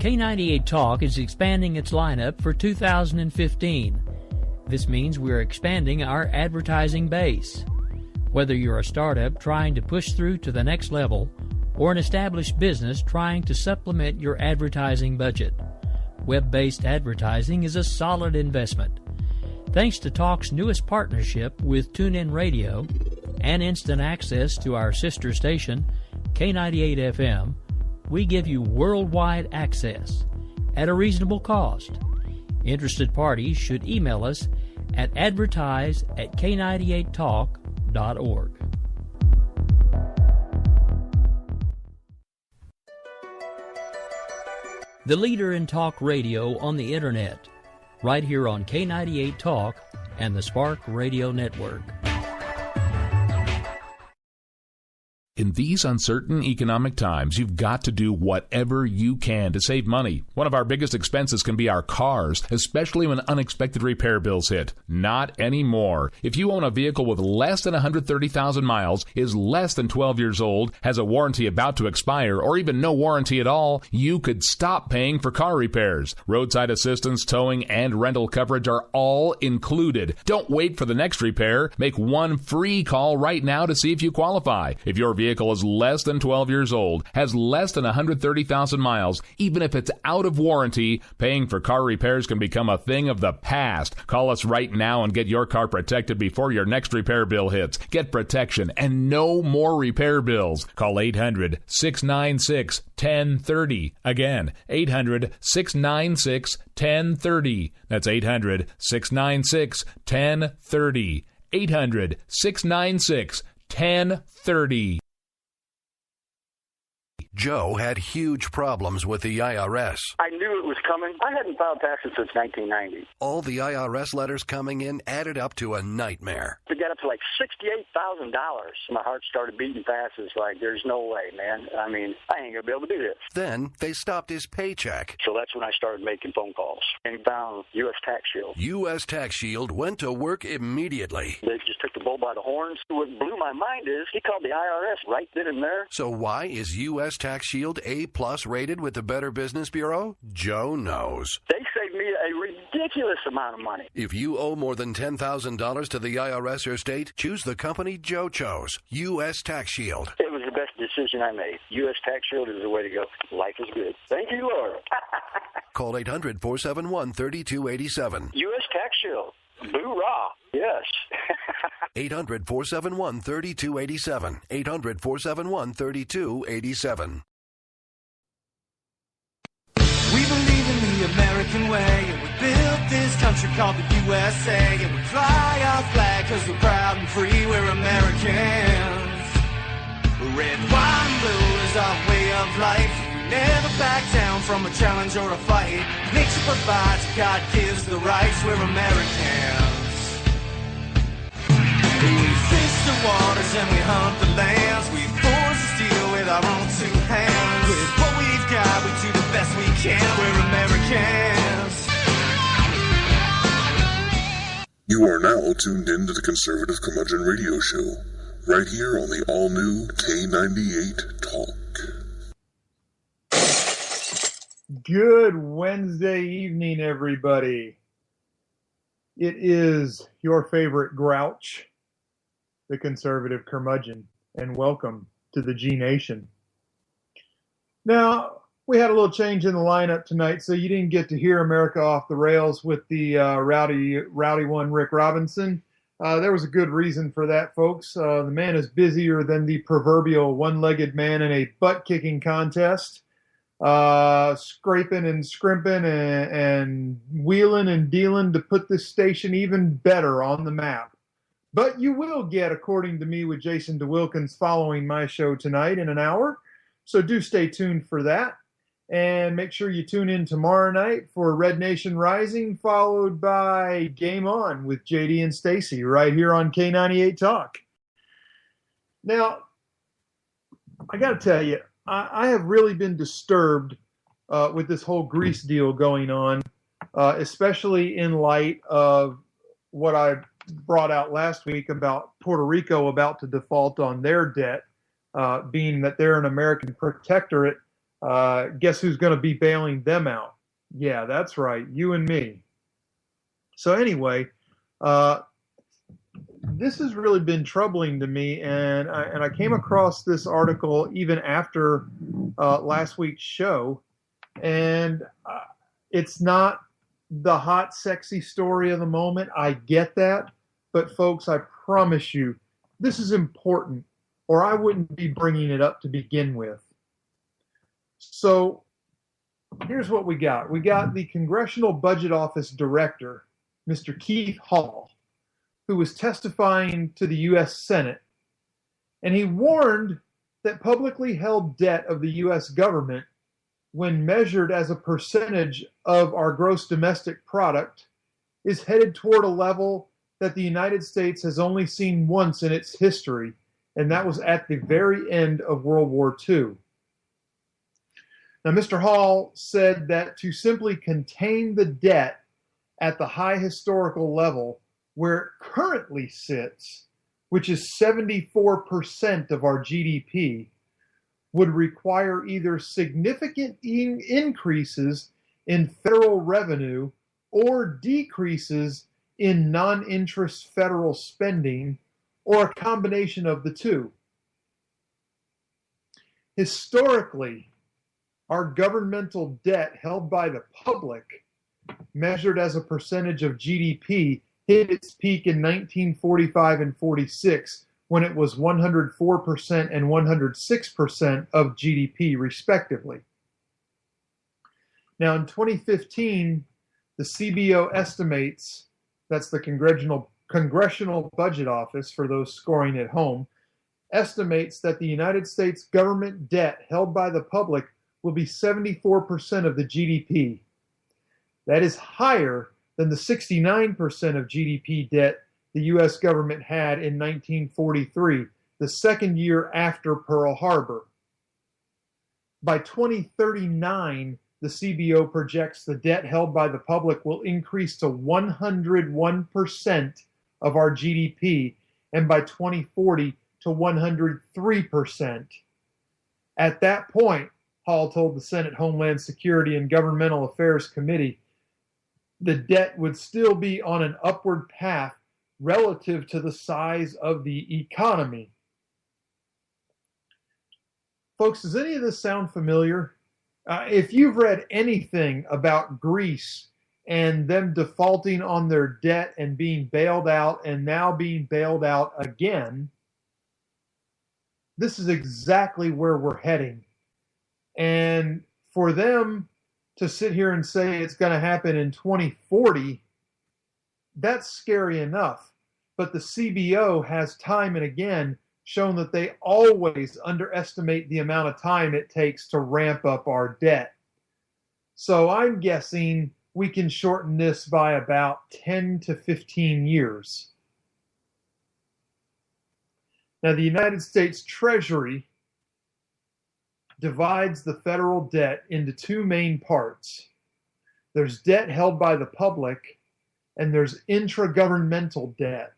K98 Talk is expanding its lineup for 2015. This means we're expanding our advertising base. Whether you're a startup trying to push through to the next level or an established business trying to supplement your advertising budget, web-based advertising is a solid investment. Thanks to Talk's newest partnership with TuneIn Radio and instant access to our sister station, K98 FM, we give you worldwide access at a reasonable cost. Interested parties should email us at advertise@k98talk.org. The leader in talk radio on the Internet, right here on K98 Talk and the Spark Radio Network. In these uncertain economic times, you've got to do whatever you can to save money. One of our biggest expenses can be our cars, especially when unexpected repair bills hit. Not anymore. If you own a vehicle with less than 130,000 miles, is less than 12 years old, has a warranty about to expire, or even no warranty at all, you could stop paying for car repairs. Roadside assistance, towing, and rental coverage are all included. Don't wait for the next repair. Make one free call right now to see if you qualify. If your vehicle is less than 12 years old, has less than 130,000 miles, even if it's out of warranty, paying for car repairs can become a thing of the past. Call us right now and get your car protected before your next repair bill hits. Get protection and no more repair bills. Call 800-696-1030. Again, 800-696-1030. That's 800-696-1030. 800-696-1030. Joe had huge problems with the IRS. I knew it was coming. I hadn't filed taxes since 1990. All the IRS letters coming in added up to a nightmare. To get up to like $68,000, my heart started beating fast. It's like, there's no way, man. I mean, I ain't going to be able to do this. Then they stopped his paycheck. So that's when I started making phone calls and found U.S. Tax Shield. U.S. Tax Shield went to work immediately. They just took the bull by the horns. What blew my mind is he called the IRS right then and there. So why is U.S. Tax Shield A+ rated with the Better Business Bureau? Joe knows. They saved me a ridiculous amount of money. If you owe more than $10,000 to the IRS or state, choose the company Joe chose, U.S. Tax Shield. It was the best decision I made. U.S. Tax Shield is the way to go. Life is good. Thank you, Lord. Call 800-471-3287. U.S. Tax Shield. Boo-rah. Yes. 800-471-3287. 800-471-3287. We believe in the American way, and we built this country called the USA, and we fly our flag because we're proud and free, we're Americans. Red, white, and blue is our way of life. We never back down from a challenge or a fight. Nature provides, God gives the rights, we're Americans. We fish the waters and we hunt the lands. We forge the steel with our own two hands. With what we've got, we do the best we can. We're Americans. You are now tuned in to the Conservative Curmudgeon Radio Show, right here on the all-new K98 Talk. Good Wednesday evening, everybody. It is your favorite grouch, the Conservative Curmudgeon, and welcome to the G Nation. Now, we had a little change in the lineup tonight, so you didn't get to hear America Off the Rails with the rowdy one, Rick Robinson. There was a good reason for that, folks. The man is busier than the proverbial one-legged man in a butt-kicking contest, scraping and scrimping and wheeling and dealing to put this station even better on the map. But you will get According to Me with Jason DeWilkins following my show tonight in an hour. So do stay tuned for that. And make sure you tune in tomorrow night for Red Nation Rising, followed by Game On with JD and Stacy right here on K98 Talk. Now, I got to tell you, I have really been disturbed with this whole Greece deal going on, especially in light of what I brought out last week about Puerto Rico about to default on their debt, being that they're an American protectorate Guess who's going to be bailing them out? Yeah, that's right, you and me. So anyway, this has really been troubling to me, and I came across this article even after last week's show, and it's not the hot, sexy story of the moment. I get that, but folks, I promise you, this is important, or I wouldn't be bringing it up to begin with. So here's what we got. We got the Congressional Budget Office Director, Mr. Keith Hall, who was testifying to the U.S. Senate, and he warned that publicly held debt of the U.S. government, when measured as a percentage of our gross domestic product, is headed toward a level that the United States has only seen once in its history, and that was at the very end of World War II. Now, Mr. Hall said that to simply contain the debt at the high historical level where it currently sits, which is 74% of our GDP, would require either significant increases in federal revenue or decreases in non-interest federal spending, or a combination of the two. Historically, our governmental debt held by the public, measured as a percentage of GDP, hit its peak in 1945 and 46, when it was 104% and 106% of GDP, respectively. Now, in 2015, the CBO estimates, that's the Congressional Budget Office, for those scoring at home, estimates that the United States government debt held by the public will be 74% of the GDP. That is higher than the 69% of GDP debt the U.S. government had in 1943, the second year after Pearl Harbor. By 2039, the CBO projects the debt held by the public will increase to 101% of our GDP, and by 2040 to 103%. At that point, Hall told the Senate Homeland Security and Governmental Affairs Committee, the debt would still be on an upward path relative to the size of the economy. Folks, does any of this sound familiar? If you've read anything about Greece and them defaulting on their debt and being bailed out and now being bailed out again, this is exactly where we're heading. And for them to sit here and say it's going to happen in 2040, that's scary enough. But the CBO has time and again shown that they always underestimate the amount of time it takes to ramp up our debt. So I'm guessing we can shorten this by about 10 to 15 years. Now, the United States Treasury divides the federal debt into two main parts. There's debt held by the public, and there's intragovernmental debt.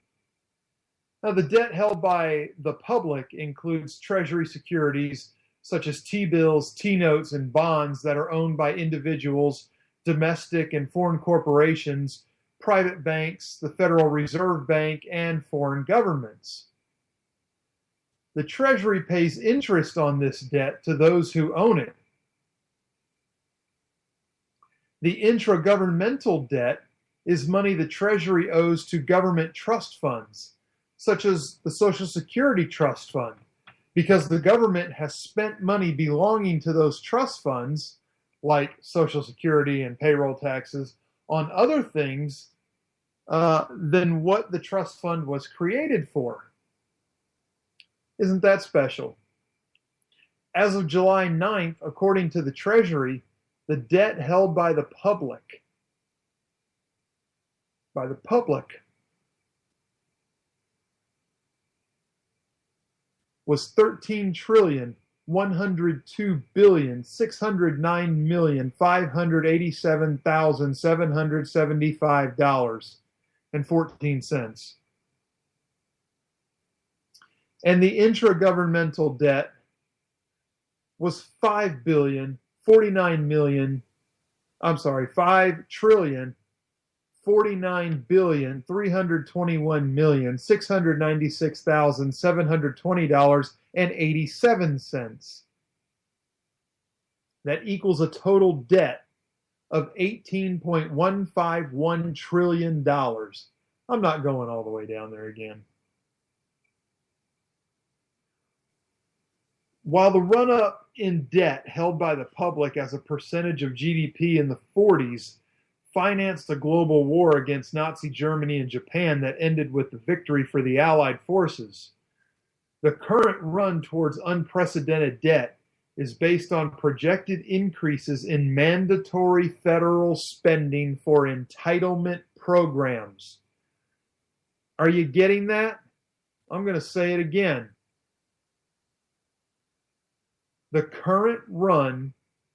Now, the debt held by the public includes Treasury securities such as T-bills, T-notes, and bonds that are owned by individuals, domestic and foreign corporations, private banks, the Federal Reserve Bank, and foreign governments. The Treasury pays interest on this debt to those who own it. The intragovernmental debt is money the Treasury owes to government trust funds, such as the Social Security Trust Fund, because the government has spent money belonging to those trust funds, like Social Security and payroll taxes, on other things than what the trust fund was created for. Isn't that special? As of July 9th, according to the Treasury, the debt held by the public was $13,102,609,587,775.14. And the intragovernmental debt was $5,049,429,696,720.87. That equals a total debt of $18.151 trillion. I'm not going all the way down there again. While the run-up in debt held by the public as a percentage of GDP in the 40s financed a global war against Nazi Germany and Japan that ended with the victory for the Allied forces, the current run towards unprecedented debt is based on projected increases in mandatory federal spending for entitlement programs. Are you getting that? I'm going to say it again. The current run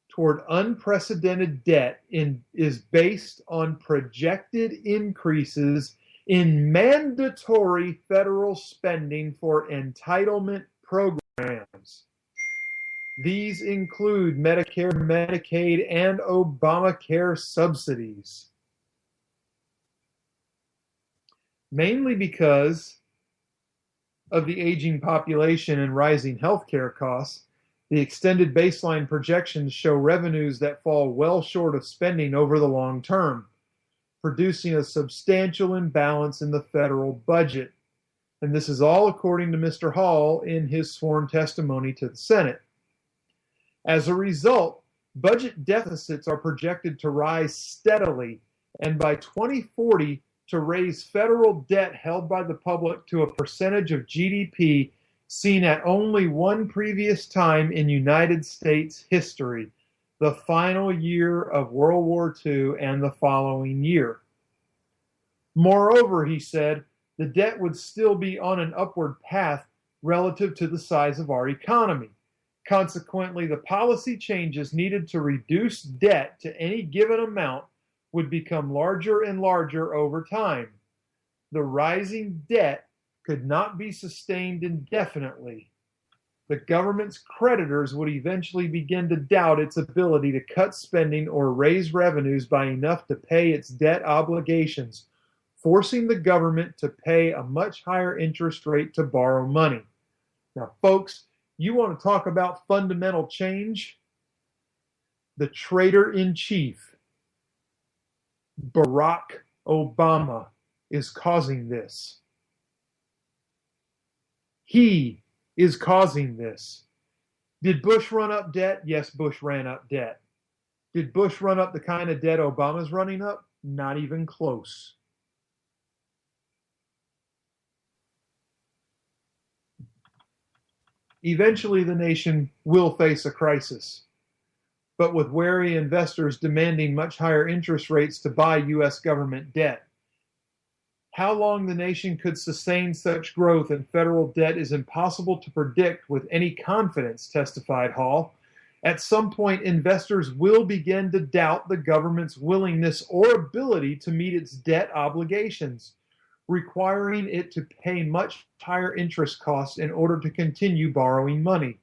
toward unprecedented debt is based on projected increases in mandatory federal spending for entitlement programs. These include Medicare, Medicaid, and Obamacare subsidies. Mainly because of the aging population and rising healthcare costs, the extended baseline projections show revenues that fall well short of spending over the long term, producing a substantial imbalance in the federal budget. And this is all according to Mr. Hall in his sworn testimony to the Senate. As a result, budget deficits are projected to rise steadily, and by 2040, to raise federal debt held by the public to a percentage of GDP seen at only one previous time in United States history, the final year of World War II and the following year. Moreover, he said, the debt would still be on an upward path relative to the size of our economy. Consequently, the policy changes needed to reduce debt to any given amount would become larger and larger over time. The rising debt could not be sustained indefinitely. The government's creditors would eventually begin to doubt its ability to cut spending or raise revenues by enough to pay its debt obligations, forcing the government to pay a much higher interest rate to borrow money. Now, folks, you want to talk about fundamental change? The traitor-in-chief, Barack Obama, is causing this. He is causing this. Did Bush run up debt? Yes, Bush ran up debt. Did Bush run up the kind of debt Obama's running up? Not even close. Eventually, the nation will face a crisis. But with wary investors demanding much higher interest rates to buy U.S. government debt. How long the nation could sustain such growth in federal debt is impossible to predict with any confidence, testified Hall. At some point, investors will begin to doubt the government's willingness or ability to meet its debt obligations, requiring it to pay much higher interest costs in order to continue borrowing money.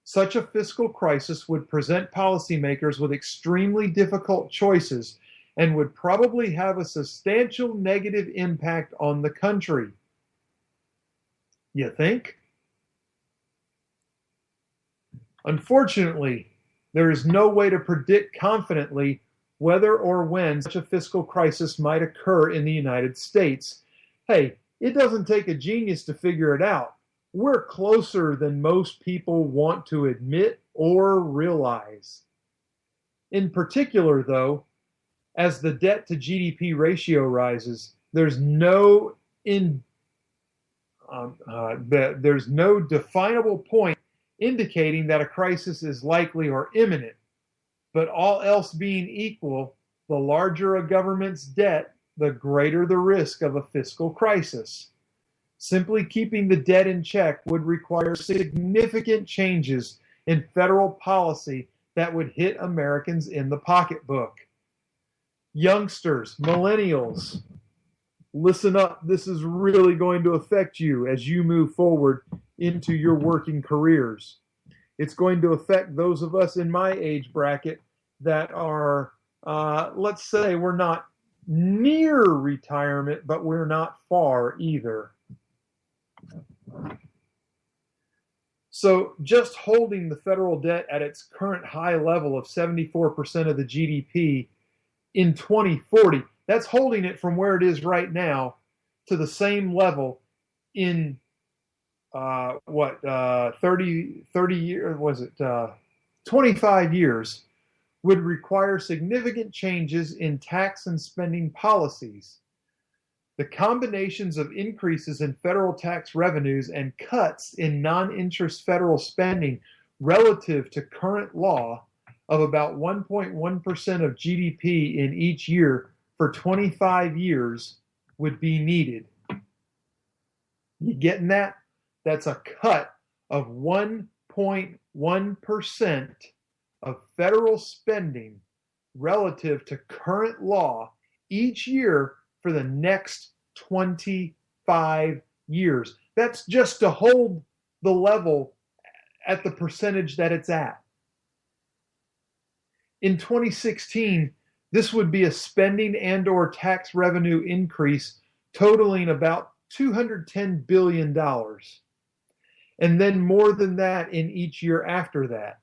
Such a fiscal crisis would present policymakers with extremely difficult choices and would probably have a substantial negative impact on the country. You think? Unfortunately, there is no way to predict confidently whether or when such a fiscal crisis might occur in the United States. Hey, it doesn't take a genius to figure it out. We're closer than most people want to admit or realize. In particular, though, as the debt to GDP ratio rises, there's no definable point indicating that a crisis is likely or imminent. But all else being equal, the larger a government's debt, the greater the risk of a fiscal crisis. Simply keeping the debt in check would require significant changes in federal policy that would hit Americans in the pocketbook. Youngsters, millennials, listen up. This is really going to affect you as you move forward into your working careers. It's going to affect those of us in my age bracket that are, let's say, we're not near retirement, but we're not far either. So just holding the federal debt at its current high level of 74% of the GDP in 2040, that's holding it from where it is right now to the same level in 30 years, was it 25 years, would require significant changes in tax and spending policies. The combinations of increases in federal tax revenues and cuts in non-interest federal spending relative to current law of about 1.1% of GDP in each year for 25 years would be needed. You getting that? That's a cut of 1.1% of federal spending relative to current law each year for the next 25 years. That's just to hold the level at the percentage that it's at. In 2016, this would be a spending and or tax revenue increase totaling about $210 billion. And then more than that in each year after that.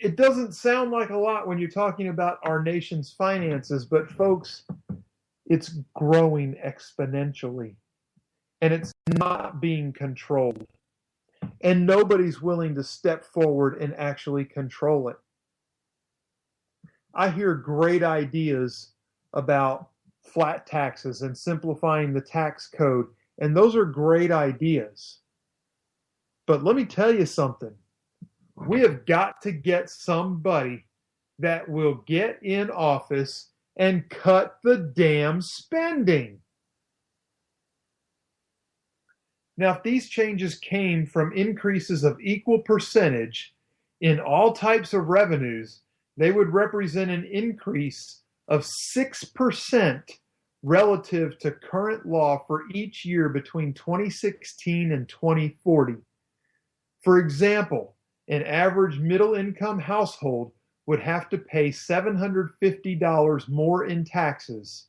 It doesn't sound like a lot when you're talking about our nation's finances, but folks, it's growing exponentially. And it's not being controlled. And nobody's willing to step forward and actually control it. I hear great ideas about flat taxes and simplifying the tax code, and those are great ideas. But let me tell you something. We have got to get somebody that will get in office and cut the damn spending. Now, if these changes came from increases of equal percentage in all types of revenues, they would represent an increase of 6% relative to current law for each year between 2016 and 2040. For example, an average middle-income household would have to pay $750 more in taxes,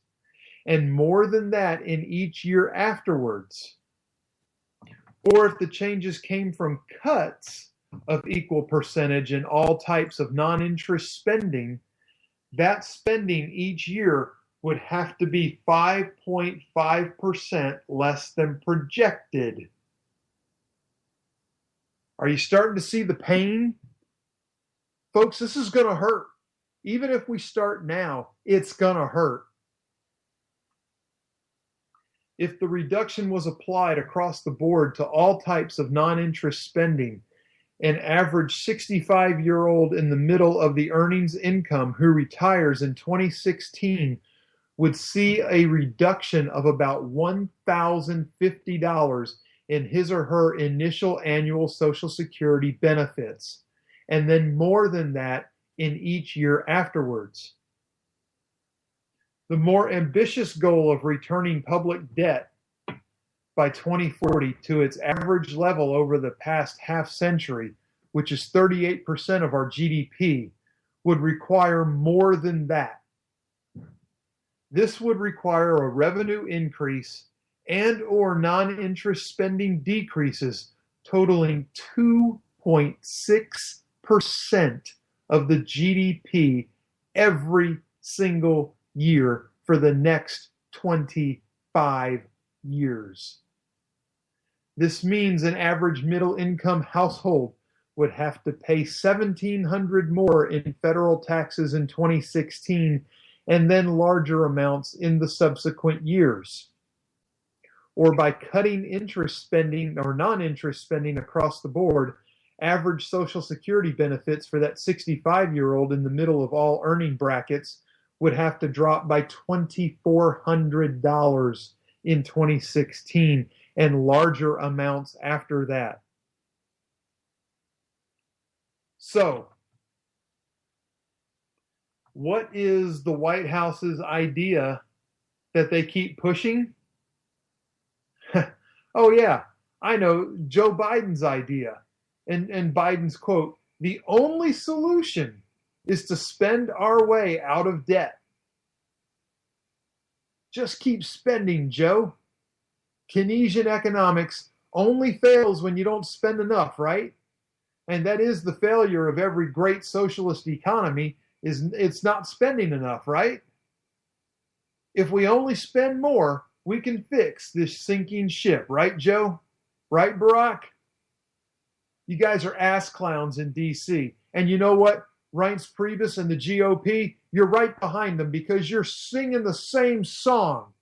and more than that in each year afterwards. Or if the changes came from cuts of equal percentage in all types of non-interest spending, that spending each year would have to be 5.5% less than projected. Are you starting to see the pain? Folks, this is going to hurt. Even if we start now, it's going to hurt. If the reduction was applied across the board to all types of non-interest spending, an average 65-year-old in the middle of the earnings income who retires in 2016 would see a reduction of about $1,050 in his or her initial annual Social Security benefits, and then more than that in each year afterwards. The more ambitious goal of returning public debt by 2040 to its average level over the past half century, which is 38% of our GDP, would require more than that. This would require a revenue increase and or non-interest spending decreases totaling 2.6% of the GDP every single year for the next 25 years. This means an average middle-income household would have to pay $1,700 more in federal taxes in 2016 and then larger amounts in the subsequent years. Or by cutting interest spending or non-interest spending across the board, average Social Security benefits for that 65-year-old in the middle of all earning brackets would have to drop by $2,400 in 2016 and larger amounts after that. So, what is the White House's idea that they keep pushing? Oh yeah, I know, Joe Biden's idea. And Biden's quote, "The only solution is to spend our way out of debt." Just keep spending, Joe. Keynesian economics only fails when you don't spend enough, right? And that is the failure of every great socialist economy, is it's not spending enough, right? If we only spend more, we can fix this sinking ship, right, Joe? Right, Barack? You guys are ass clowns in D.C. And you know what? Reince Priebus and the GOP, you're right behind them because you're singing the same song.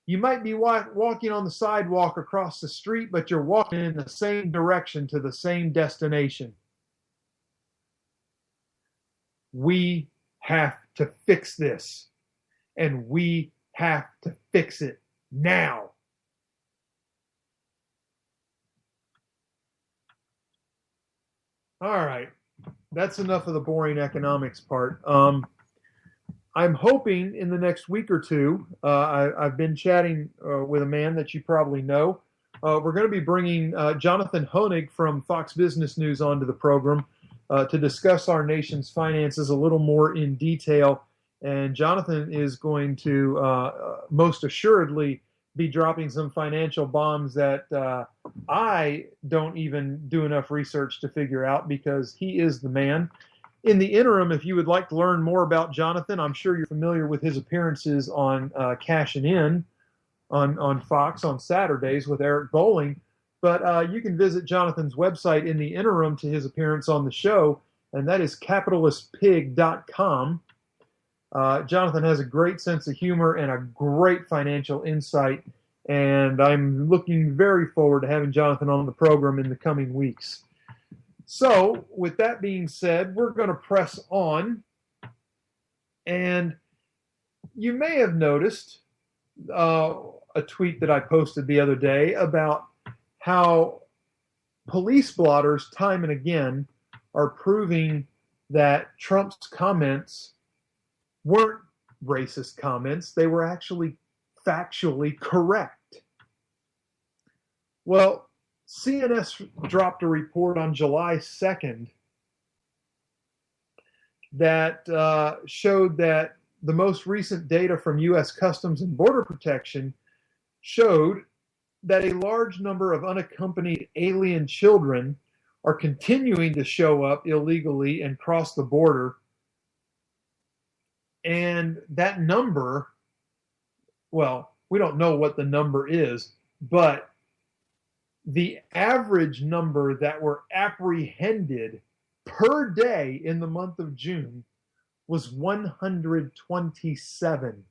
You might be walking on the sidewalk across the street, but you're walking in the same direction to the same destination. We have to fix this, and we have to fix it now. All right, that's enough of the boring economics part. I'm hoping in the next week or two, I've been chatting with a man that you probably know. We're going to be bringing Jonathan Hoenig from Fox Business News onto the program to discuss our nation's finances a little more in detail. And Jonathan is going to most assuredly be dropping some financial bombs that I don't even do enough research to figure out because he is the man. In the interim, if you would like to learn more about Jonathan, I'm sure you're familiar with his appearances on Cashin' In on Fox on Saturdays with Eric Bolling. But you can visit Jonathan's website in the interim to his appearance on the show, and that is capitalistpig.com. Jonathan has a great sense of humor and a great financial insight, and I'm looking very forward to having Jonathan on the program in the coming weeks. So, with that being said, we're going to press on, and you may have noticed a tweet that I posted the other day about how police blotters time and again are proving that Trump's comments weren't racist comments. They were actually factually correct. Well, CNS dropped a report on July 2nd that showed that the most recent data from U.S. Customs and Border Protection showed that a large number of unaccompanied alien children are continuing to show up illegally and cross the border. And that number, well, we don't know what the number is, but the average number that were apprehended per day in the month of June was 127.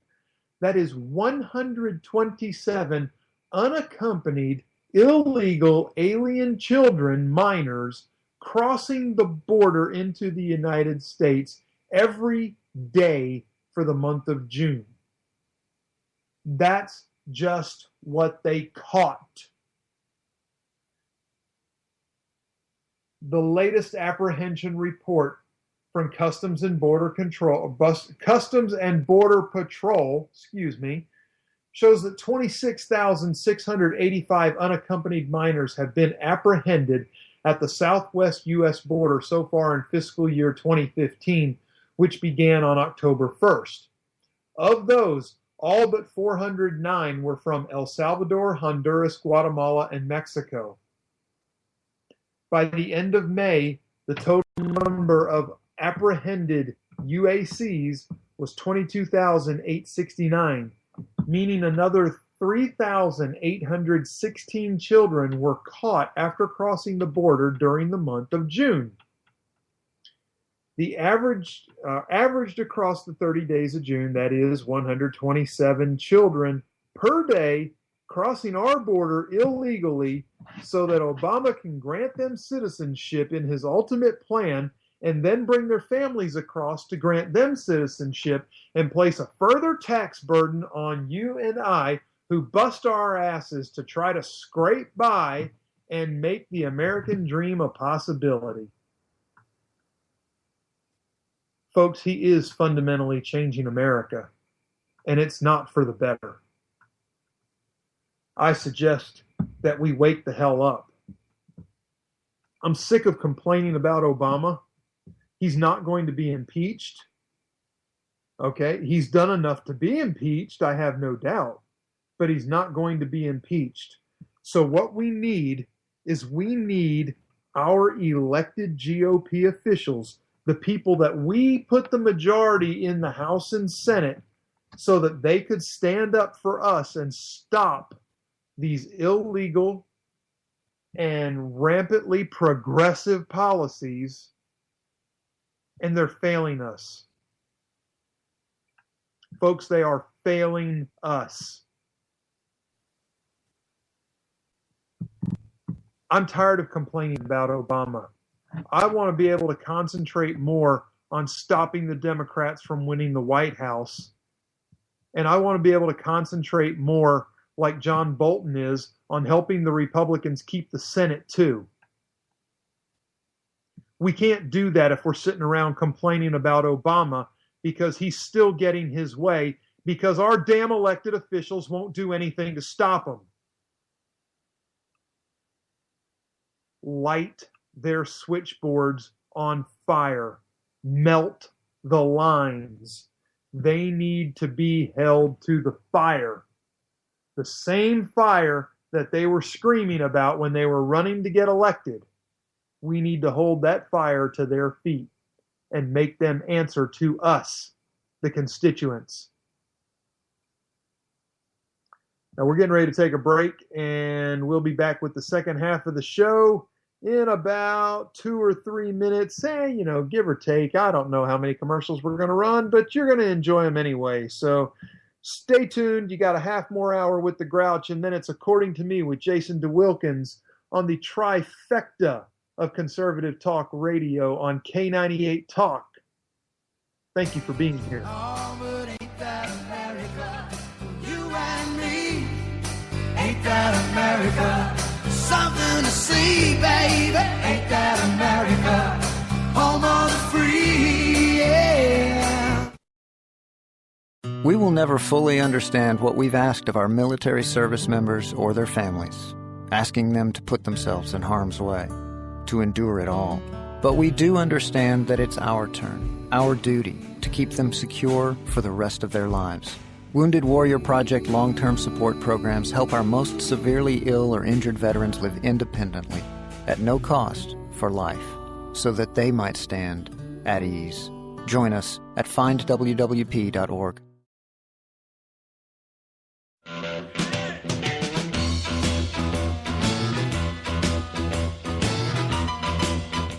That is 127 unaccompanied, illegal alien children, minors, crossing the border into the United States every day for the month of June. That's just what they caught. The latest apprehension report from Customs and Border Patrol, shows that 26,685 unaccompanied minors have been apprehended at the southwest U.S. border so far in fiscal year 2015, which began on October 1st. Of those, all but 409 were from El Salvador, Honduras, Guatemala, and Mexico. By the end of May, the total number of apprehended UACs was 22,869, meaning another 3,816 children were caught after crossing the border during the month of June. The averaged across the 30 days of June, that is 127 children per day crossing our border illegally so that Obama can grant them citizenship in his ultimate plan and then bring their families across to grant them citizenship and place a further tax burden on you and I who bust our asses to try to scrape by and make the American dream a possibility. Folks, he is fundamentally changing America, and it's not for the better. I suggest that we wake the hell up. I'm sick of complaining about Obama. He's not going to be impeached. Okay, he's done enough to be impeached, I have no doubt, but he's not going to be impeached. So what we need is our elected GOP officials, the people that we put the majority in the House and Senate, so that they could stand up for us and stop these illegal and rampantly progressive policies, and they're failing us. Folks, they are failing us. I'm tired of complaining about Obama. I want to be able to concentrate more on stopping the Democrats from winning the White House. And I want to be able to concentrate more, like John Bolton is, on helping the Republicans keep the Senate too. We can't do that if we're sitting around complaining about Obama, because he's still getting his way, because our damn elected officials won't do anything to stop him. Light their switchboards on fire. Melt the lines. They need to be held to the fire. The same fire that they were screaming about when they were running to get elected. We need to hold that fire to their feet and make them answer to us, the constituents. Now we're getting ready to take a break, and we'll be back with the second half of the show in about 2 or 3 minutes. Give or take. I don't know how many commercials we're going to run, but you're going to enjoy them anyway. So stay tuned. You got a half more hour with the Grouch, and then it's According to Me with Jason DeWilkins on the trifecta of conservative talk radio on K98 Talk. Thank you for being here. Oh, but ain't that America? You and me. Ain't that America? Something to see, baby. Ain't that America? Home of the free, yeah. We will never fully understand what we've asked of our military service members or their families, asking them to put themselves in harm's way, to endure it all. But we do understand that it's our turn, our duty, to keep them secure for the rest of their lives. Wounded Warrior Project long-term support programs help our most severely ill or injured veterans live independently, at no cost, for life, so that they might stand at ease. Join us at findwwp.org.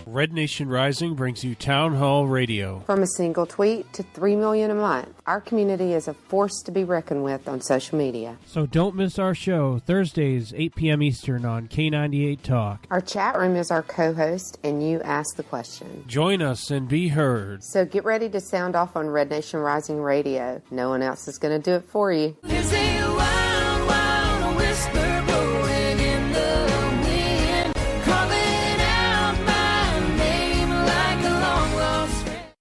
Red Nation Rising brings you Town Hall Radio. From a single tweet to 3 million a month, our community is a force to be reckoned with on social media. So don't miss our show, Thursdays, 8 p.m. Eastern on K98 Talk. Our chat room is our co-host, and you ask the question. Join us and be heard. So get ready to sound off on Red Nation Rising Radio. No one else is going to do it for you. There's a wild, wild whisper blowing in the wind, calling out my name like a long lost friend.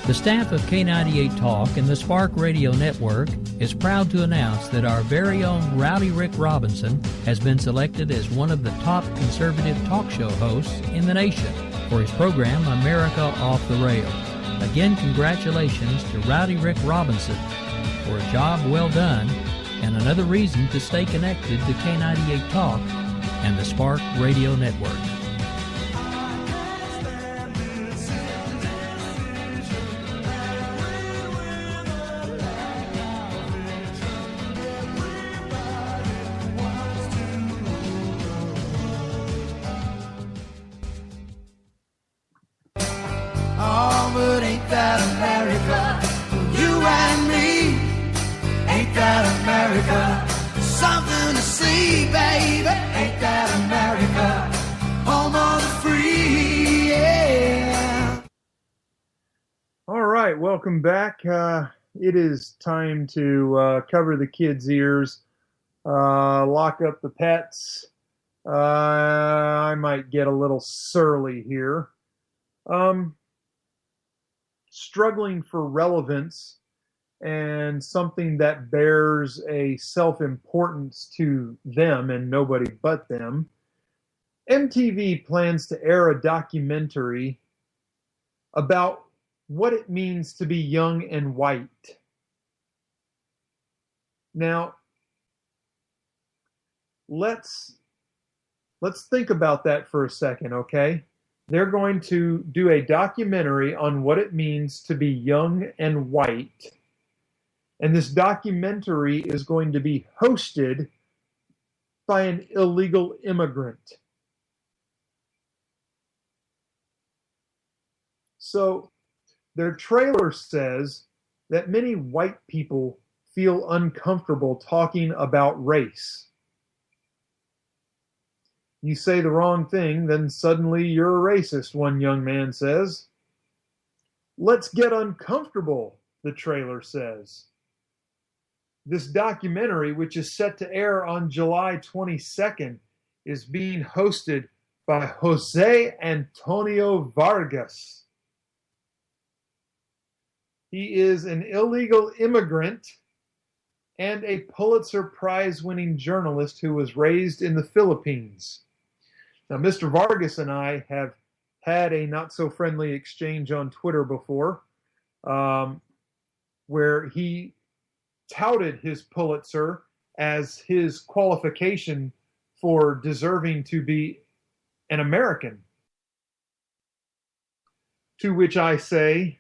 The staff of K98 Talk and the Spark Radio Network is proud to announce that our very own Rowdy Rick Robinson has been selected as one of the top conservative talk show hosts in the nation for his program America Off the Rail. Again, congratulations to Rowdy Rick Robinson for a job well done and another reason to stay connected to K98 Talk and the Spark Radio Network. Oh, but ain't that America? You and me. Ain't that America? Something to see, baby. Ain't that America? Home of the free, yeah. All right, welcome back. It is time to cover the kids' ears, lock up the pets. I might get a little surly here. Struggling for relevance and something that bears a self-importance to them and nobody but them, MTV plans to air a documentary about what it means to be young and white. Now, let's think about that for a second, okay? They're going to do a documentary on what it means to be young and white. And this documentary is going to be hosted by an illegal immigrant. So their trailer says that many white people feel uncomfortable talking about race. You say the wrong thing, then suddenly you're a racist, one young man says. Let's get uncomfortable, the trailer says. This documentary, which is set to air on July 22nd, is being hosted by Jose Antonio Vargas. He is an illegal immigrant and a Pulitzer Prize-winning journalist who was raised in the Philippines. Now, Mr. Vargas and I have had a not-so-friendly exchange on Twitter before, where he touted his Pulitzer as his qualification for deserving to be an American. To which I say,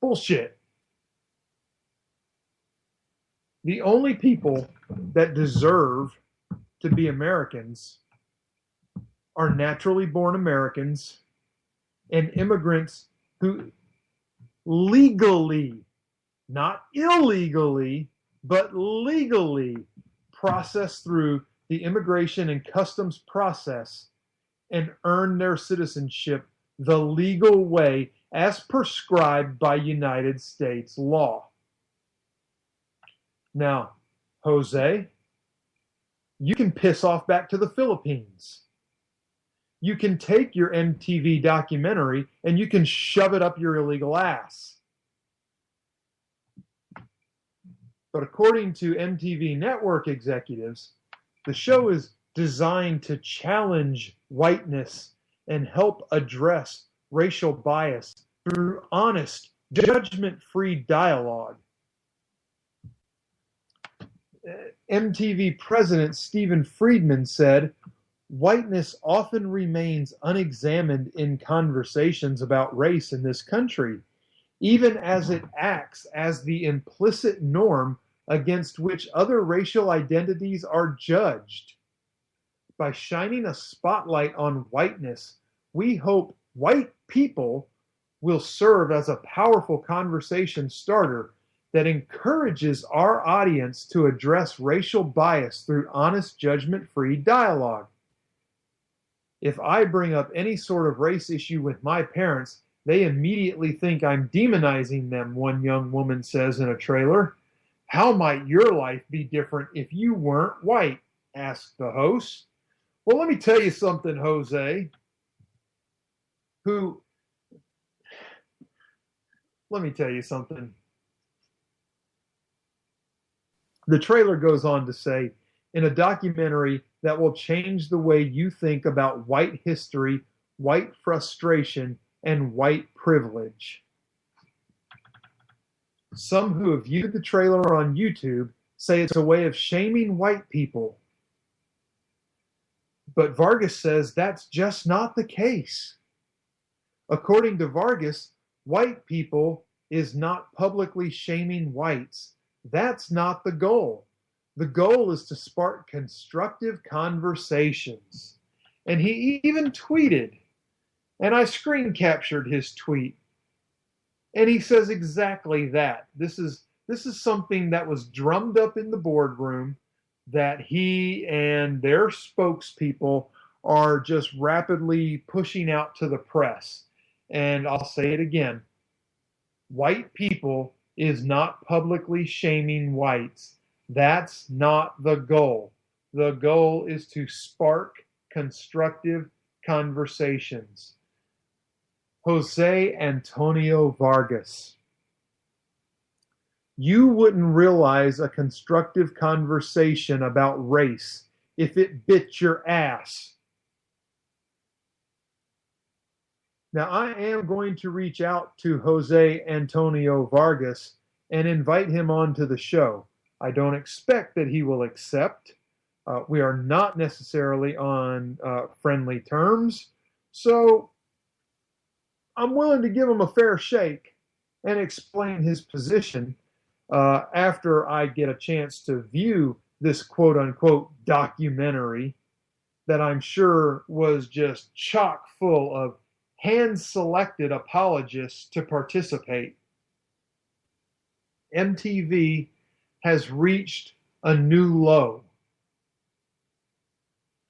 bullshit. The only people that deserve to be Americans are naturally born Americans and immigrants who legally, not illegally, but legally process through the immigration and customs process and earn their citizenship the legal way as prescribed by United States law. Now, Jose, you can piss off back to the Philippines. You can take your MTV documentary and you can shove it up your illegal ass. But according to MTV network executives, the show is designed to challenge whiteness and help address racial bias through honest, judgment-free dialogue. MTV president Stephen Friedman said, "Whiteness often remains unexamined in conversations about race in this country, even as it acts as the implicit norm against which other racial identities are judged. By shining a spotlight on whiteness, we hope white people will serve as a powerful conversation starter that encourages our audience to address racial bias through honest, judgment-free dialogue. If I bring up any sort of race issue with my parents, they immediately think I'm demonizing them," one young woman says in a trailer. "How might your life be different if you weren't white?" asked the host. Well, let me tell you something, Jose. Let me tell you something. The trailer goes on to say, in a documentary that will change the way you think about white history, white frustration, and white privilege. Some who have viewed the trailer on YouTube say it's a way of shaming white people. But Vargas says that's just not the case. According to Vargas, white people is not publicly shaming whites. That's not the goal. The goal is to spark constructive conversations. And he even tweeted, and I screen captured his tweet, and he says exactly that. This is something that was drummed up in the boardroom that he and their spokespeople are just rapidly pushing out to the press. And I'll say it again. White people is not publicly shaming whites. That's not the goal. The goal is to spark constructive conversations. Jose Antonio Vargas. You wouldn't realize a constructive conversation about race if it bit your ass. Now, I am going to reach out to Jose Antonio Vargas and invite him onto the show. I don't expect that he will accept. We are not necessarily on friendly terms, so I'm willing to give him a fair shake and explain his position after I get a chance to view this quote-unquote documentary that I'm sure was just chock full of hand-selected apologists to participate. MTV has reached a new low.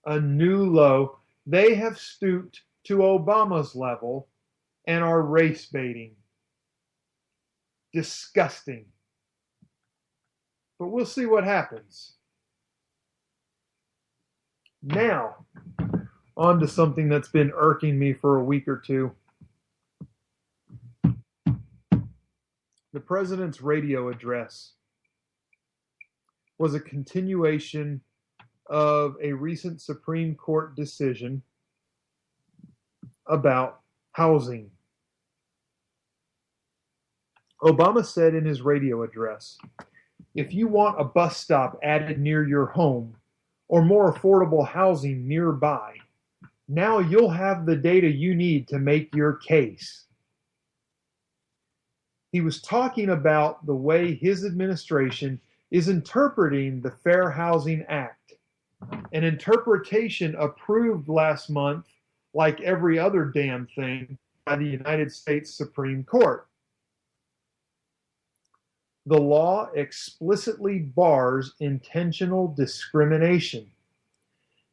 A new low. They have stooped to Obama's level and are race baiting. Disgusting. But we'll see what happens. Now, on to something that's been irking me for a week or two. The president's radio address was a continuation of a recent Supreme Court decision about housing. Obama said in his radio address, if you want a bus stop added near your home or more affordable housing nearby, now you'll have the data you need to make your case. He was talking about the way his administration is interpreting the Fair Housing Act, an interpretation approved last month, like every other damn thing, by the United States Supreme Court. The law explicitly bars intentional discrimination.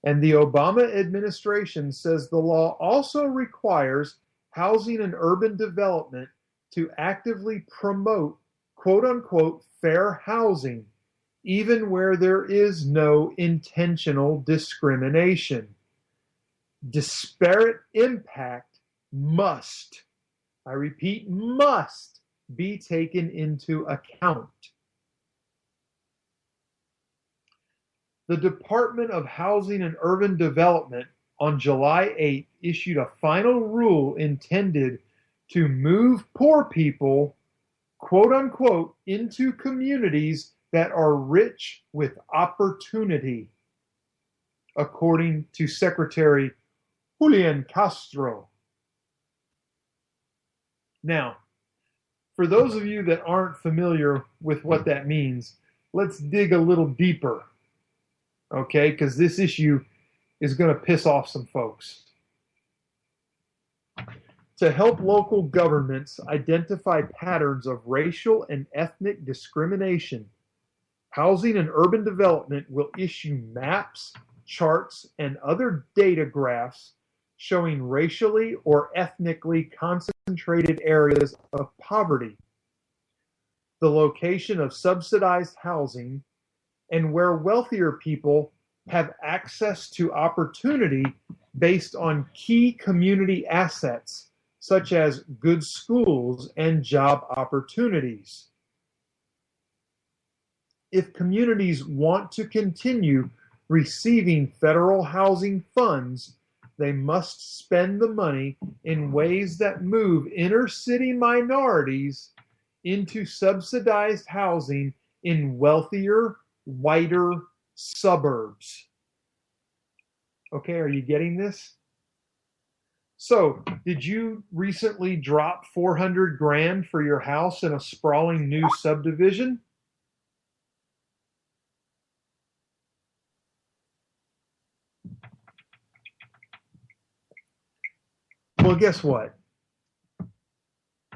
And the Obama administration says the law also requires housing and urban development to actively promote quote-unquote fair housing, even where there is no intentional discrimination. Disparate impact must, I repeat, must be taken into account. The Department of Housing and Urban Development on July 8th issued a final rule intended to move poor people, quote unquote, into communities that are rich with opportunity, according to Secretary Julian Castro. Now, for those of you that aren't familiar with what that means, let's dig a little deeper, okay? Because this issue is going to piss off some folks. To help local governments identify patterns of racial and ethnic discrimination, Housing and Urban Development will issue maps, charts, and other data graphs showing racially or ethnically concentrated areas of poverty, the location of subsidized housing, and where wealthier people have access to opportunity based on key community assets, such as good schools and job opportunities. If communities want to continue receiving federal housing funds, they must spend the money in ways that move inner city minorities into subsidized housing in wealthier, whiter suburbs. Okay, are you getting this? So, did you recently drop $400,000 for your house in a sprawling new subdivision? Well, guess what?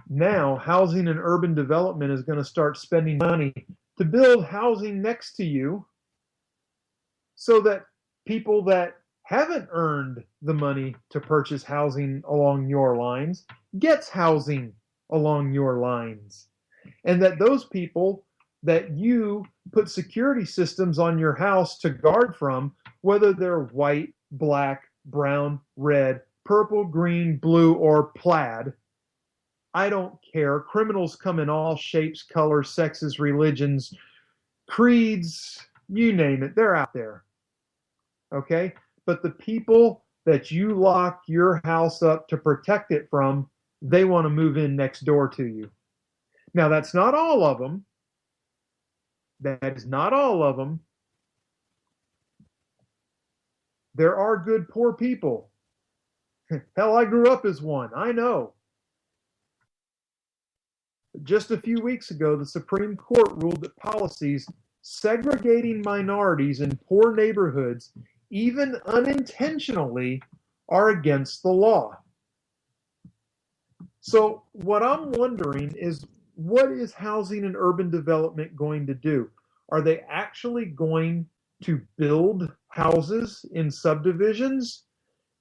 Now, Housing and Urban Development is going to start spending money to build housing next to you so that people that haven't earned the money to purchase housing along your lines gets housing along your lines. And that those people that you put security systems on your house to guard from, whether they're white, black, brown, red, purple, green, blue, or plaid, I don't care. Criminals come in all shapes, colors, sexes, religions, creeds, you name it. They're out there. Okay? But the people that you lock your house up to protect it from, they want to move in next door to you. Now, that's not all of them. That is not all of them. There are good poor people. Hell, I grew up as one. I know. Just a few weeks ago, the Supreme Court ruled that policies segregating minorities in poor neighborhoods, even unintentionally, are against the law. So what I'm wondering is, what is housing and urban development going to do? Are they actually going to build houses in subdivisions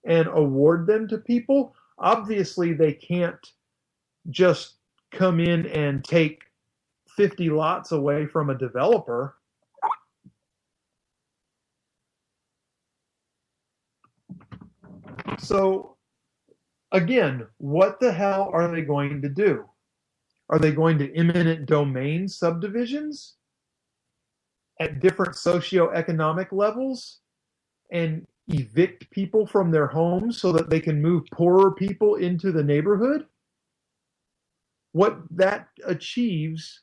and award them to people? Obviously, they can't just come in and take 50 lots away from a developer. So, again, what the hell are they going to do? Are they going to eminent domain subdivisions at different socioeconomic levels and evict people from their homes so that they can move poorer people into the neighborhood? What that achieves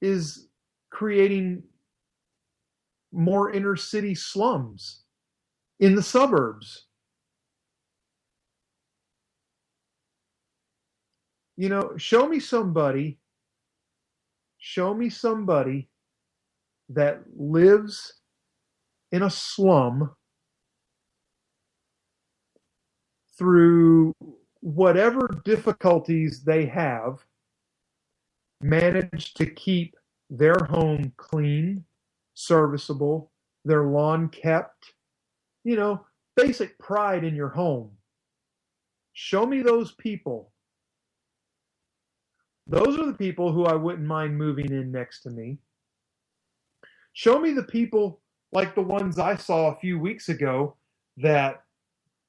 is creating more inner city slums in the suburbs. You know, show me somebody that lives in a slum through whatever difficulties they have, managed to keep their home clean, serviceable, their lawn kept, you know, basic pride in your home. Show me those people. Those are the people who I wouldn't mind moving in next to me. Show me the people like the ones I saw a few weeks ago that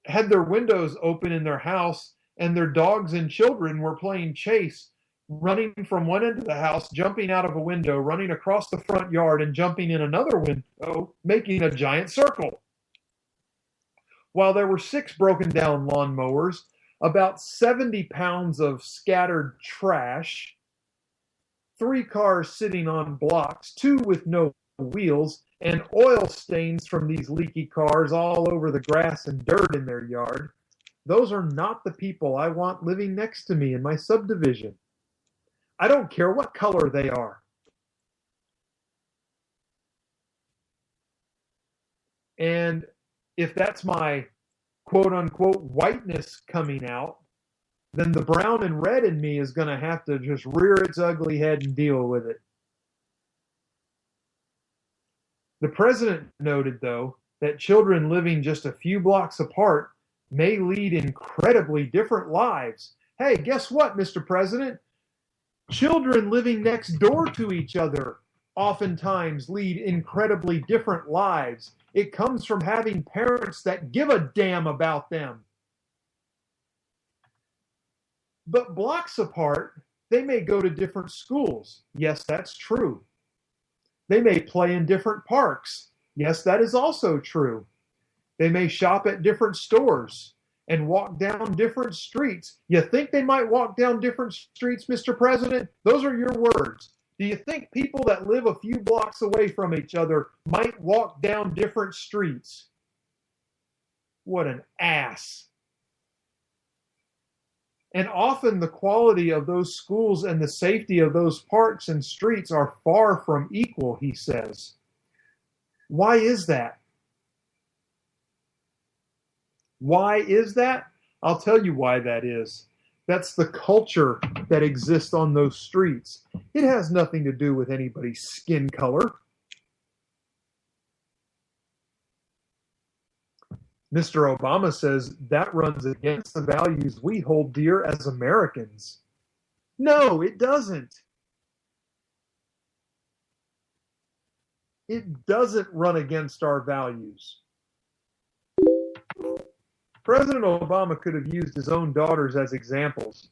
had their windows open in their house and their dogs and children were playing chase, running from one end of the house, jumping out of a window, running across the front yard and jumping in another window, making a giant circle. While there were 6 broken down lawnmowers, about 70 pounds of scattered trash, 3 cars sitting on blocks, 2 with no wheels, and oil stains from these leaky cars all over the grass and dirt in their yard. Those are not the people I want living next to me in my subdivision. I don't care what color they are. And if that's my quote-unquote whiteness coming out, then the brown and red in me is going to have to just rear its ugly head and deal with it. The president noted, though, that children living just a few blocks apart may lead incredibly different lives. Hey, guess what, Mr. President? Children living next door to each other oftentimes lead incredibly different lives. It comes from having parents that give a damn about them. But blocks apart, they may go to different schools. Yes, that's true. They may play in different parks. Yes, that is also true. They may shop at different stores and walk down different streets. You think they might walk down different streets, Mr. President? Those are your words. Do you think people that live a few blocks away from each other might walk down different streets? What an ass. And often the quality of those schools and the safety of those parks and streets are far from equal, he says. Why is that? Why is that? I'll tell you why that is. That's the culture that exists on those streets. It has nothing to do with anybody's skin color. Mr. Obama says that runs against the values we hold dear as Americans. No, it doesn't. It doesn't run against our values. President Obama could have used his own daughters as examples.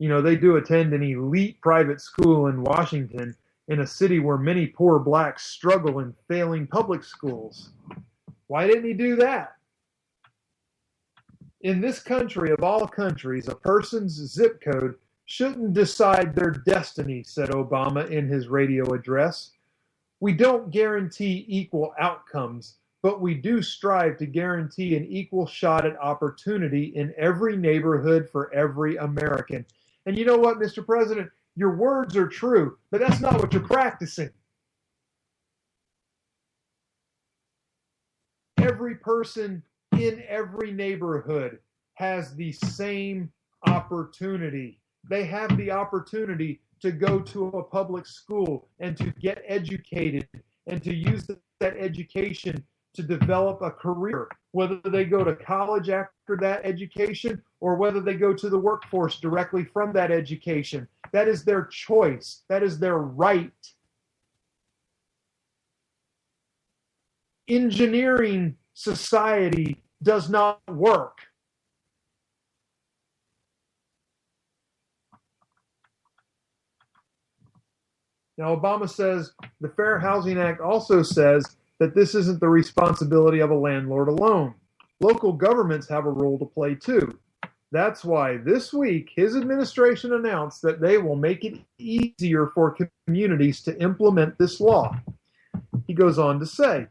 They do attend an elite private school in Washington, in a city where many poor blacks struggle in failing public schools. Why didn't he do that? In this country of all countries, a person's zip code shouldn't decide their destiny, said Obama in his radio address. We don't guarantee equal outcomes, but we do strive to guarantee an equal shot at opportunity in every neighborhood for every American. And you know what, Mr. President? Your words are true, but that's not what you're practicing. Every person in every neighborhood has the same opportunity. They have the opportunity to go to a public school and to get educated and to use that education to develop a career, whether they go to college after that education or whether they go to the workforce directly from that education. That is their choice. That is their right. Engineering society does not work. Now, Obama says the Fair Housing Act also says that this isn't the responsibility of a landlord alone. Local governments have a role to play too. That's why this week his administration announced that they will make it easier for communities to implement this law. He goes on to say,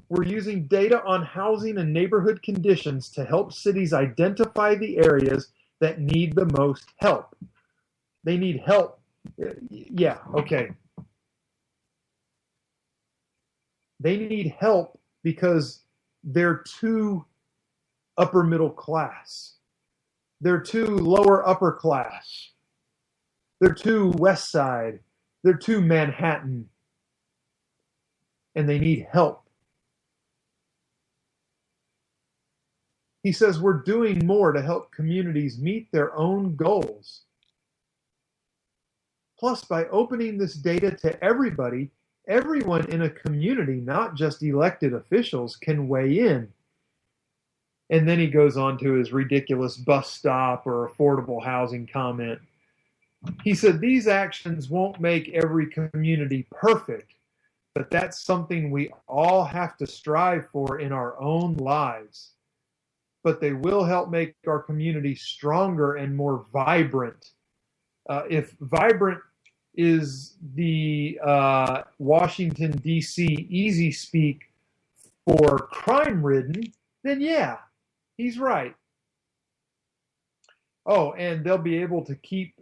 we're using data on housing and neighborhood conditions to help cities identify the areas that need the most help. They need help. Yeah, okay. They need help because they're too upper middle class. They're too lower upper class. They're too West Side. They're too Manhattan. And they need help. He says we're doing more to help communities meet their own goals. Plus, by opening this data to everybody, everyone in a community, not just elected officials, can weigh in. And then he goes on to his ridiculous bus stop or affordable housing comment. He said these actions won't make every community perfect, but that's something we all have to strive for in our own lives. But they will help make our community stronger and more vibrant. If vibrant is the Washington, D.C. easy speak for crime-ridden, then yeah, he's right. Oh, and they'll be able to keep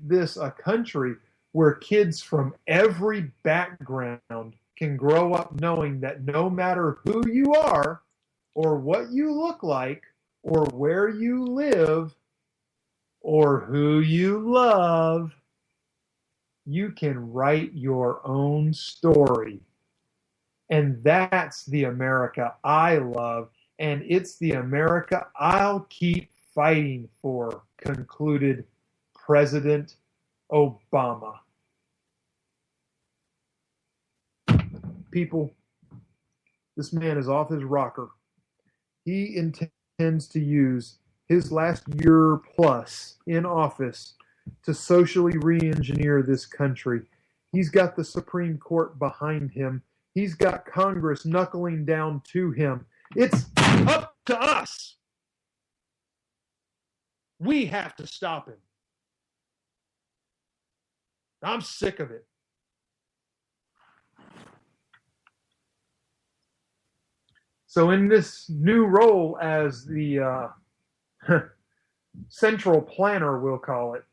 this a country where kids from every background can grow up knowing that no matter who you are, or what you look like, or where you live, or who you love, you can write your own story. And that's the America I love, and it's the America I'll keep fighting for, concluded President Obama. People, this man is off his rocker. He intends to use his last year plus in office to socially re-engineer this country. He's got the Supreme Court behind him. He's got Congress knuckling down to him. It's up to us. We have to stop him. I'm sick of it. So in this new role as the central planner, we'll call it,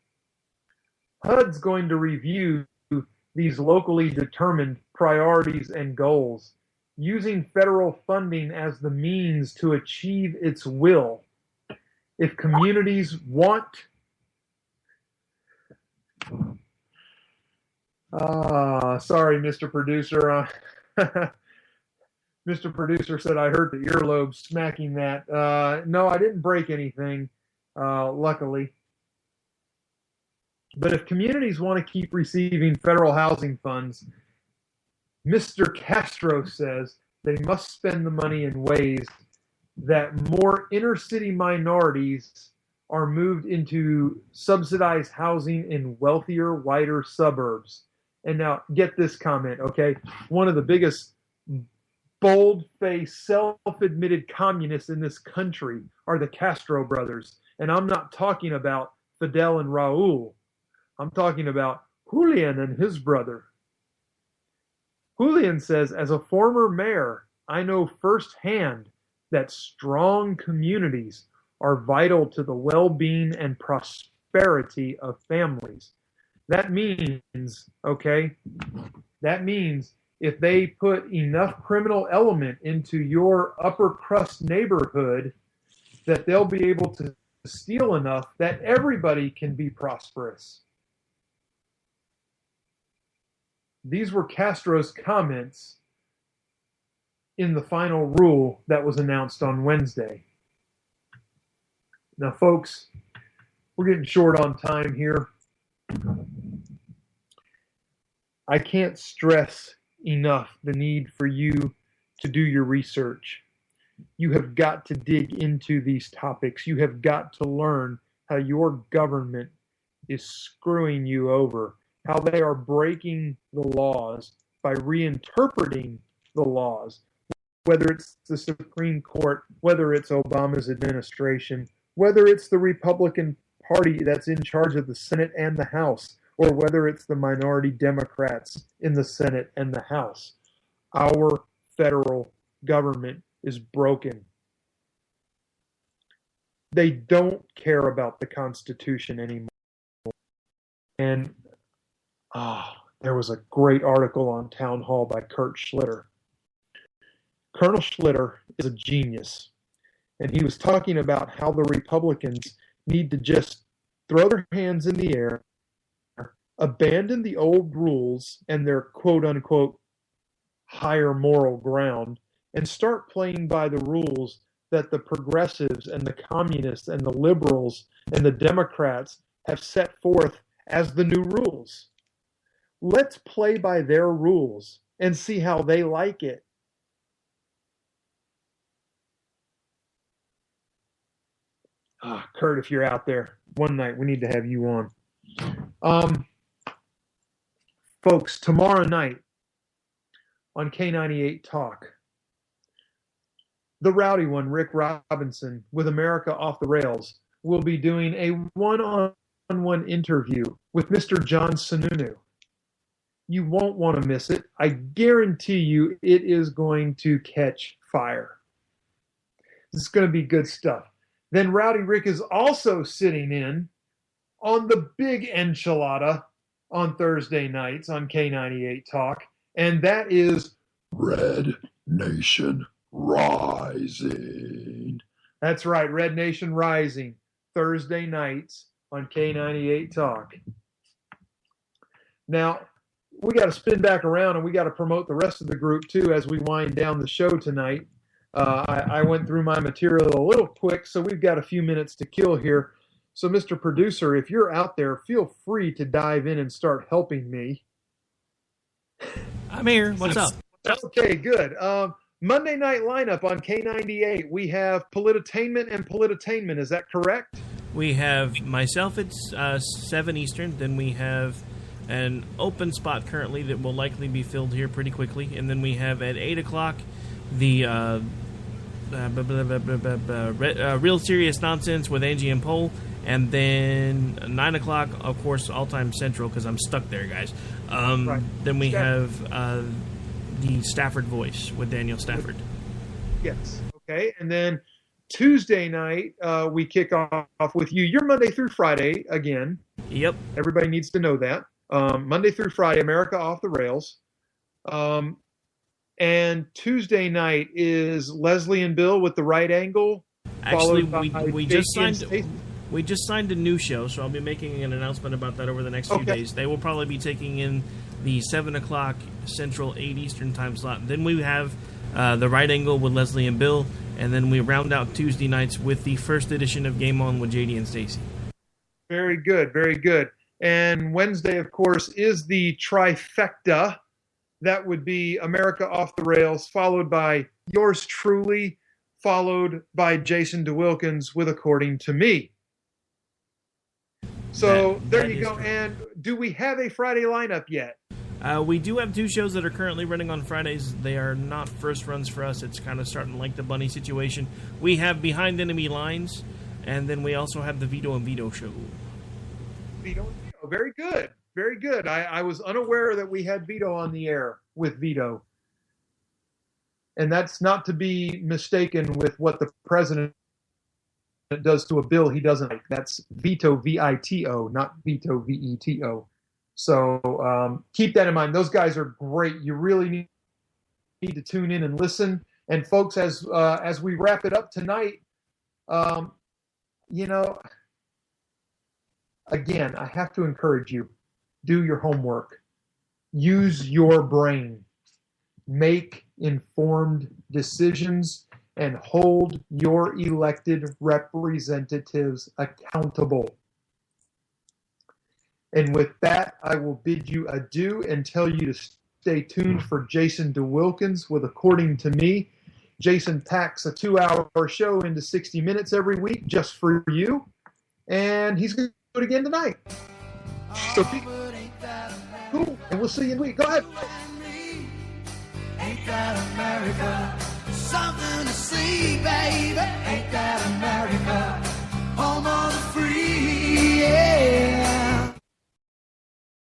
HUD's going to review these locally determined priorities and goals, using federal funding as the means to achieve its will. If communities want... sorry, Mr. Producer. Mr. Producer said I heard the earlobe smacking that. No, I didn't break anything, luckily. But if communities want to keep receiving federal housing funds, Mr. Castro says they must spend the money in ways that more inner city minorities are moved into subsidized housing in wealthier, whiter suburbs. And now get this comment, okay? One of the biggest bold-faced, self-admitted communists in this country are the Castro brothers. And I'm not talking about Fidel and Raul. I'm talking about Julian and his brother. Julian says, as a former mayor, I know firsthand that strong communities are vital to the well-being and prosperity of families. That means, if they put enough criminal element into your upper crust neighborhood, that they'll be able to steal enough that everybody can be prosperous. These were Castro's comments in the final rule that was announced on Wednesday. Now, folks, we're getting short on time here. I can't stress enough the need for you to do your research. You have got to dig into these topics. You have got to learn how your government is screwing you over, how they are breaking the laws by reinterpreting the laws, whether it's the Supreme Court, whether it's Obama's administration, whether it's the Republican Party that's in charge of the Senate and the House, or whether it's the minority Democrats in the Senate and the House. Our federal government is broken. They don't care about the Constitution anymore. And there was a great article on Town Hall by Kurt Schlitter. Colonel Schlitter is a genius. And he was talking about how the Republicans need to just throw their hands in the air, abandon the old rules and their quote-unquote higher moral ground, and start playing by the rules that the progressives and the communists and the liberals and the Democrats have set forth as the new rules. Let's play by their rules and see how they like it. Kurt, if you're out there, one night we need to have you on. Folks, tomorrow night on K98 Talk, the rowdy one, Rick Robinson, with America Off the Rails, will be doing a one-on-one interview with Mr. John Sununu. You won't want to miss it. I guarantee you it is going to catch fire. This is going to be good stuff. Then Rowdy Rick is also sitting in on the big enchilada on Thursday nights on K98 Talk, and that is Red Nation Rising. That's right, Red Nation Rising, Thursday nights on K98 Talk. Now, we got to spin back around and we got to promote the rest of the group too as we wind down the show tonight. I went through my material a little quick, so we've got a few minutes to kill here. So, Mr. Producer, if you're out there, feel free to dive in and start helping me. I'm here. What's up? Okay, good. Monday night lineup on K98. We have Politainment and Politainment. Is that correct? We have myself at 7 Eastern. Then we have an open spot currently that will likely be filled here pretty quickly. And then we have at 8 o'clock the Real Serious Nonsense with Angie and Pohl. And then 9 o'clock, of course, All Time Central, because I'm stuck there, guys. Right. Then we have the Stafford Voice with Daniel Stafford. Yes. Okay. And then Tuesday night, we kick off with you. You're Monday through Friday again. Yep. Everybody needs to know that. Monday through Friday, America Off the Rails. And Tuesday night is Leslie and Bill with The Right Angle. Actually, we just signed a new show, so I'll be making an announcement about that over the next few days. They will probably be taking in the 7 o'clock Central, 8 Eastern time slot. Then we have The Right Angle with Leslie and Bill, and then we round out Tuesday nights with the first edition of Game On with JD and Stacy. Very good, very good. And Wednesday, of course, is the trifecta. That would be America Off the Rails, followed by yours truly, followed by Jason DeWilkins with According to Me. So there you go. True. And do we have a Friday lineup yet? We do have 2 shows that are currently running on Fridays. They are not first runs for us. It's kind of starting like the Bunny situation. We have Behind Enemy Lines, and then we also have the Vito and Vito show. Vito and Vito. Very good. Very good. I was unaware that we had Vito on the air with Vito. And that's not to be mistaken with what the president does to a bill he doesn't like. That's veto, V-I-T-O, not veto, V-E-T-O. So keep that in mind. Those guys are great. You really need to tune in and listen. And folks, as we wrap it up tonight, again, I have to encourage you. Do your homework. Use your brain. Make informed decisions and hold your elected representatives accountable. And with that, I will bid you adieu and tell you to stay tuned for Jason DeWilkins with According to Me. Jason packs a 2-hour show into 60 minutes every week just for you. And he's going to do it again tonight. So cool. And we'll see you in a week. Go ahead. Ain't that America? Something to see, baby. Ain't